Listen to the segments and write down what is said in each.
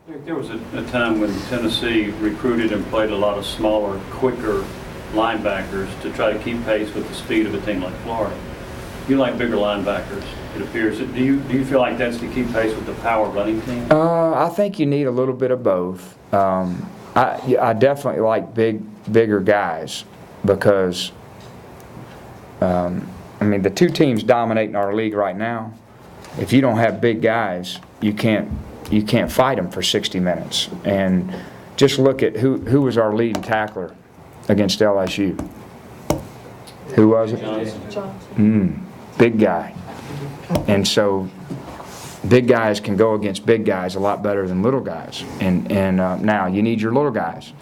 There was a time when Tennessee recruited and played a lot of smaller, quicker linebackers to try to keep pace with the speed of a team like Florida. You like bigger linebackers, it appears. Do you feel like that's to keep pace with the power running team? I think you need a little bit of both. I definitely like bigger guys because, the two teams dominating our league right now, if you don't have big guys, you can't fight them for 60 minutes. And just look at who was our leading tackler against LSU. Who was it? Johnson. Big guy. And so big guys can go against big guys a lot better than little guys. And now you need your little guys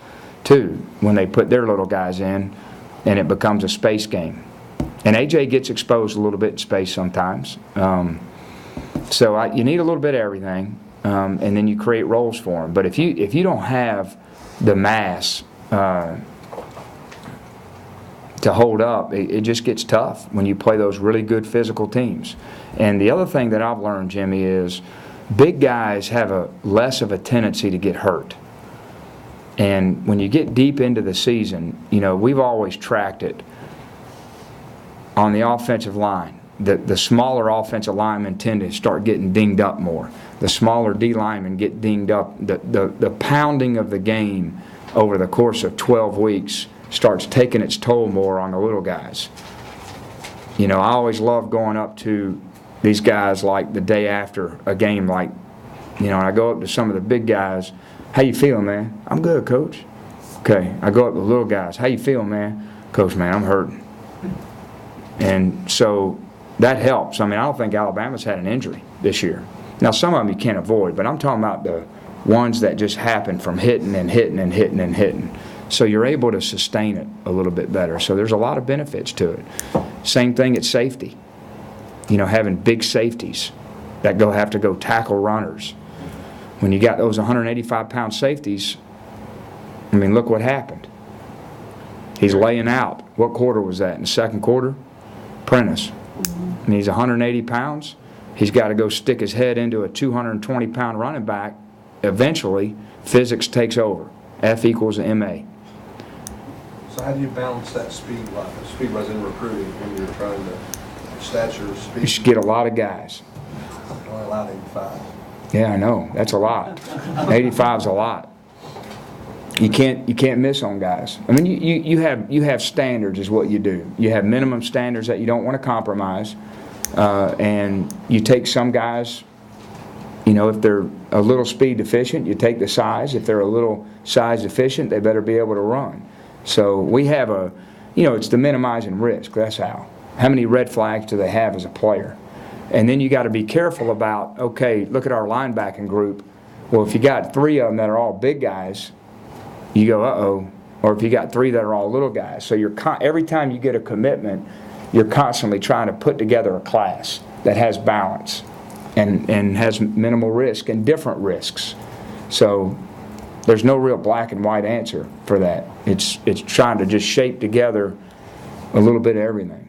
too when they put their little guys in, and it becomes a space game. And AJ gets exposed a little bit in space sometimes. So you need a little bit of everything, and then you create roles for them. But if you don't have the mass to hold up, it just gets tough when you play those really good physical teams. And the other thing that I've learned, Jimmy, is big guys have less of a tendency to get hurt. And when you get deep into the season, we've always tracked it on the offensive line. The smaller offensive linemen tend to start getting dinged up more. The smaller D linemen get dinged up. The pounding of the game over the course of 12 weeks starts taking its toll more on the little guys. I always love going up to these guys like the day after a game, like, I go up to some of the big guys. How you feeling, man? I'm good, Coach. Okay. I go up to the little guys. How you feeling, man? Coach, man, I'm hurting. And so that helps. I don't think Alabama's had an injury this year. Now, some of them you can't avoid, but I'm talking about the ones that just happen from hitting and hitting and hitting and hitting. So you're able to sustain it a little bit better. So there's a lot of benefits to it. Same thing at safety. Having big safeties that have to go tackle runners. When you got those 185-pound safeties, look what happened. He's laying out. What quarter was that? In the second quarter? Prentice. And he's 180 pounds. He's got to go stick his head into a 220-pound running back. Eventually, physics takes over. F equals MA. So how do you balance that speed-wise in recruiting when you're trying to stature speed? You should get a lot of guys. Only allowed 85. Yeah, I know. That's a lot. 85's a lot. You can't miss on guys. You have standards is what you do. You have minimum standards that you don't want to compromise, and you take some guys. If they're a little speed deficient, you take the size. If they're a little size deficient, they better be able to run. So we have it's the minimizing risk. That's how. How many red flags do they have as a player? And then you got to be careful about, okay, look at our linebacking group. Well, if you got 3 of them that are all big guys, you go, uh-oh. Or if you got 3 that are all little guys. So every time you get a commitment, you're constantly trying to put together a class that has balance and has minimal risk and different risks. So there's no real black and white answer for that. It's trying to just shape together a little bit of everything.